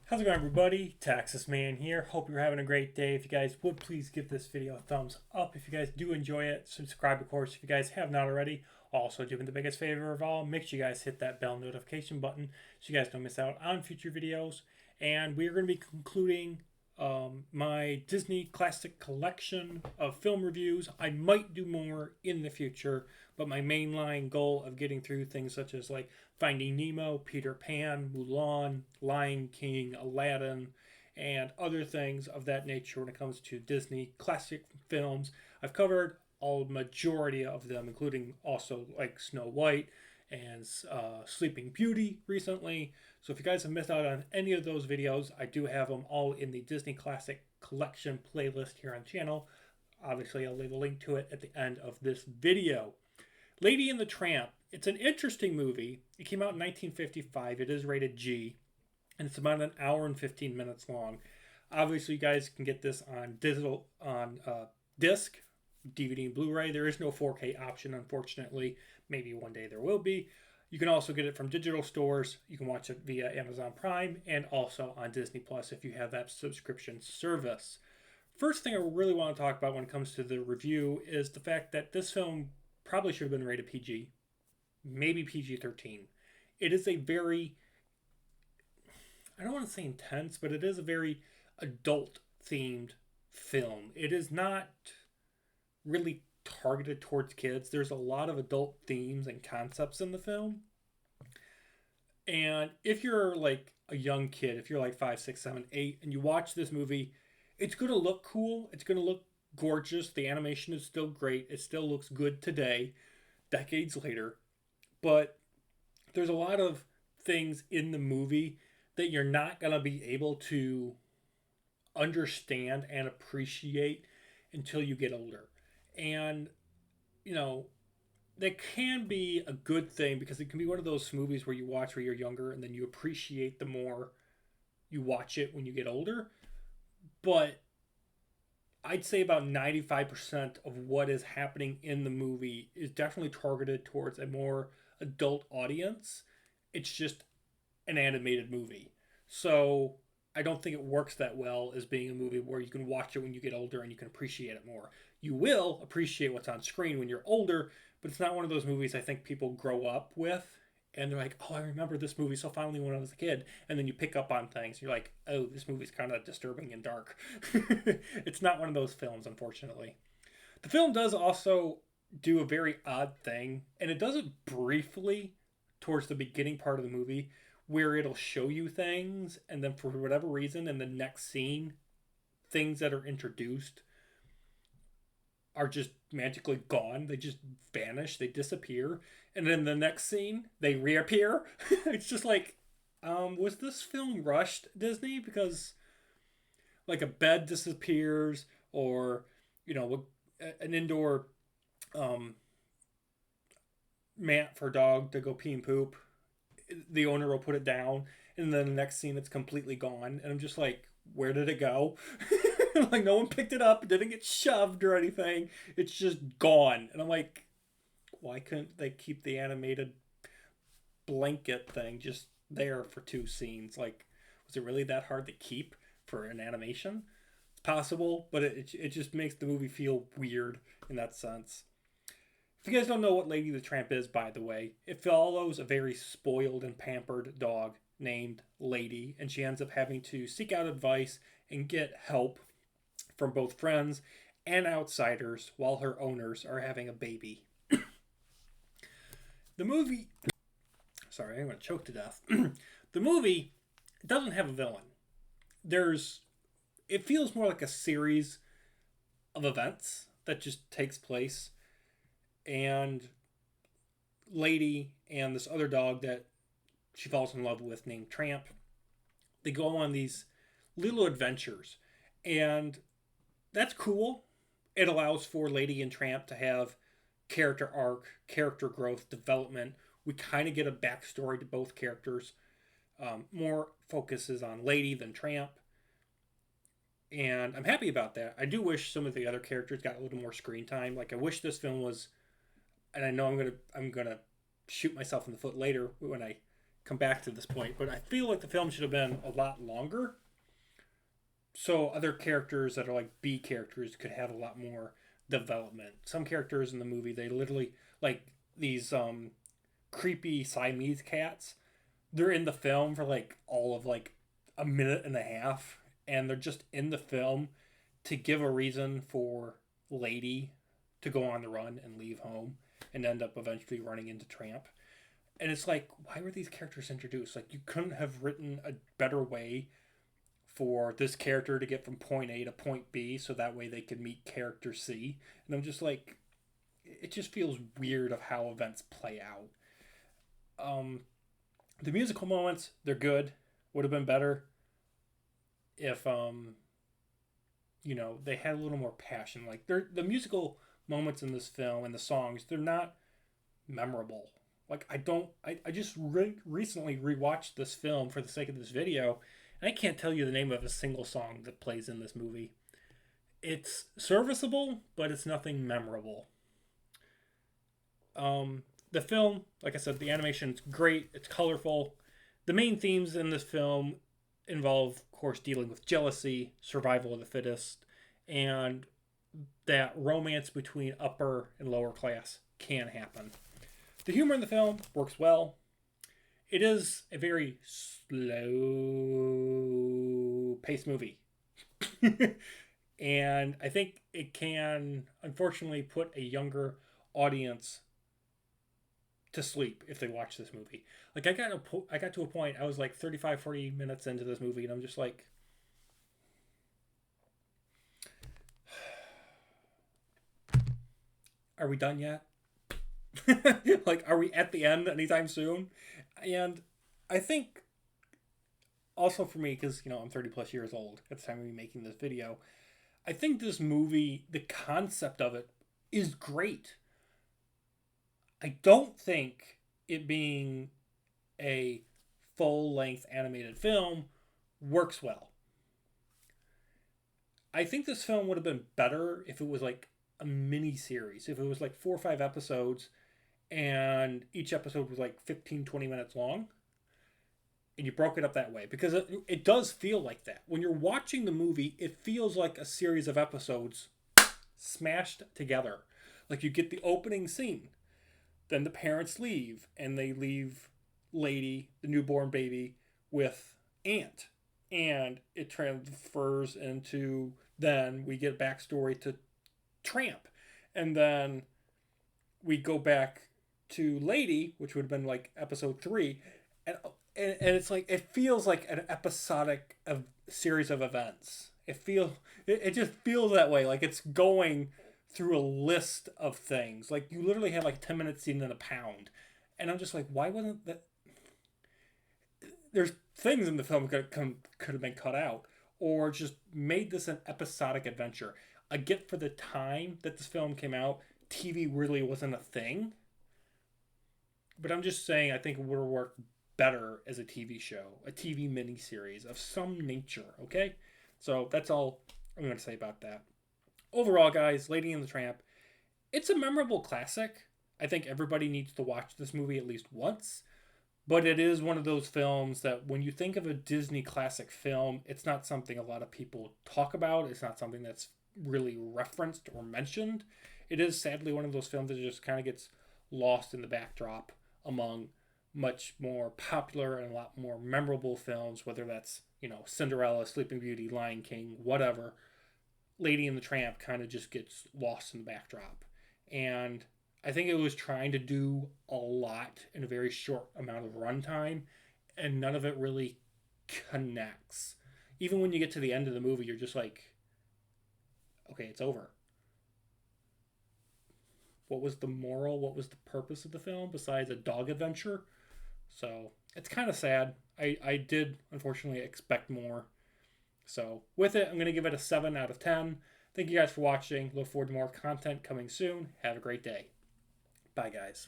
How's it going, everybody? Texas Man here. Hope you're having a great day. If you guys would please give this video a thumbs up. If you guys do enjoy it, subscribe, of course, if you guys have not already. Also, doing the biggest favor of all, make sure you guys hit that bell notification button so you guys don't miss out on future videos. And we're going to be concluding my Disney Classic Collection of film reviews. I might do more in the future, but my mainline goal of getting through things such as like Finding Nemo, Peter Pan, Mulan, Lion King, Aladdin, and other things of that nature when it comes to Disney classic films. I've covered all majority of them, including also like Snow White and Sleeping Beauty recently. So if you guys have missed out on any of those videos, I do have them all in the Disney Classic Collection playlist here on the channel. Obviously, I'll leave a link to it at the end of this video. Lady and the Tramp. It's an interesting movie. It came out in 1955. It is rated G, and it's about an hour and 15 minutes long. Obviously, you guys can get this on digital, on disc, DVD, and Blu-ray. There is no 4K option, unfortunately. Maybe one day there will be. You can also get it from digital stores. You can watch it via Amazon Prime and also on Disney Plus if you have that subscription service. First thing I really want to talk about when it comes to the review is the fact that this film probably should have been rated PG, maybe PG-13. It is a very, I don't want to say intense, but it is a very adult-themed film. It is not really targeted towards kids. There's a lot of adult themes and concepts in the film. And if you're like a young kid, if you're like 5, 6, 7, 8, and you watch this movie, it's going to look cool. It's going to look gorgeous. The animation is still great. It still looks good today, decades later. But there's a lot of things in the movie that you're not going to be able to understand and appreciate until you get older. And, you know, that can be a good thing because it can be one of those movies where you watch when you're younger and then you appreciate the more you watch it when you get older. But I'd say about 95% of what is happening in the movie is definitely targeted towards a more adult audience. It's just an animated movie. So I don't think it works that well as being a movie where you can watch it when you get older and you can appreciate it more. You will appreciate what's on screen when you're older, but it's not one of those movies I think people grow up with and they're like, oh, I remember this movie so fondly when I was a kid. And then you pick up on things. You're like, oh, this movie's kind of disturbing and dark. It's not one of those films, unfortunately. The film does also do a very odd thing, and it does it briefly towards the beginning part of the movie where it'll show you things, and then for whatever reason, in the next scene, things that are introduced are just magically gone. They just vanish. They disappear. And then the next scene, they reappear. It's just like, was this film rushed, Disney? Because, like, a bed disappears, or, you know, an indoor mat for a dog to go pee and poop. The owner will put it down, and then the next scene, it's completely gone. And I'm just like, where did it go? Like, no one picked it up, it didn't get shoved or anything. It's just gone. And I'm like, why couldn't they keep the animated blanket thing just there for 2 scenes? Like, was it really that hard to keep for an animation? It's possible, but it just makes the movie feel weird in that sense. If you guys don't know what Lady the Tramp is, by the way, it follows a very spoiled and pampered dog named Lady, and she ends up having to seek out advice and get help from both friends and outsiders while her owners are having a baby. The movie... Sorry, I'm going to choke to death. The movie doesn't have a villain. It feels more like a series of events that just takes place. And Lady and this other dog that she falls in love with named Tramp, they go on these little adventures. And that's cool. It allows for Lady and Tramp to have character arc, character growth, development. We kind of get a backstory to both characters. More focuses on Lady than Tramp. And I'm happy about that. I do wish some of the other characters got a little more screen time. Like, I wish this film was, and I know I'm gonna shoot myself in the foot later when I come back to this point, but I feel like the film should have been a lot longer. So other characters that are like B characters could have a lot more development. Some characters in the movie, they literally like these creepy Siamese cats. They're in the film for like all of like a minute and a half, and they're just in the film to give a reason for Lady to go on the run and leave home and end up eventually running into Tramp. And it's like, why were these characters introduced? Like, you couldn't have written a better way for this character to get from point A to point B so that way they could meet character C. And I'm just like, it just feels weird of how events play out. The musical moments, they're good. Would have been better if they had a little more passion. Like, the musical moments in this film and the songs, they're not memorable. Like, I just recently rewatched this film for the sake of this video, and I can't tell you the name of a single song that plays in this movie. It's serviceable, but it's nothing memorable. The film, like I said, the animation's great. It's colorful. The main themes in this film involve, of course, dealing with jealousy, survival of the fittest, and that romance between upper and lower class can happen. The humor in the film works well. It is a very slow-paced movie. And I think it can, unfortunately, put a younger audience to sleep if they watch this movie. Like, I got to a point, I was like 35, 40 minutes into this movie, and I'm just like, are we done yet? Like, are we at the end anytime soon? And I think also for me, because I'm 30 plus years old at the time of me making this video, I think this movie, the concept of it is great. I don't think it being a full-length animated film works well. I think this film would have been better if it was like a mini series, if it was like 4 or 5 episodes and each episode was like 15, 20 minutes long, and you broke it up that way, because it does feel like that. When you're watching the movie, it feels like a series of episodes smashed together. Like, you get the opening scene, then the parents leave, and they leave Lady, the newborn baby, with Aunt. And it transfers into, then we get backstory to Tramp. And then we go back to Lady, which would have been like episode 3. And it's like, it feels like an episodic series of events. It just feels that way. Like, it's going through a list of things. Like, you literally have like 10 minutes seen in a pound. And I'm just like, why wasn't that? There's things in the film could have been cut out, or just made this an episodic adventure. I get for the time that this film came out, TV really wasn't a thing. But I'm just saying, I think it would have worked better as a TV show, a TV miniseries of some nature, okay? So that's all I'm going to say about that. Overall, guys, Lady and the Tramp, it's a memorable classic. I think everybody needs to watch this movie at least once. But it is one of those films that when you think of a Disney classic film, it's not something a lot of people talk about. It's not something that's really referenced or mentioned. It is sadly one of those films that just kind of gets lost in the backdrop among much more popular and a lot more memorable films, whether that's, Cinderella, Sleeping Beauty, Lion King, whatever. Lady and the Tramp kind of just gets lost in the backdrop. And I think it was trying to do a lot in a very short amount of runtime, and none of it really connects. Even when you get to the end of the movie, you're just like, okay, it's over. What was the moral? What was the purpose of the film besides a dog adventure? So it's kind of sad. I did, unfortunately, expect more. So with it, I'm going to give it a 7 out of 10. Thank you guys for watching. Look forward to more content coming soon. Have a great day. Bye, guys.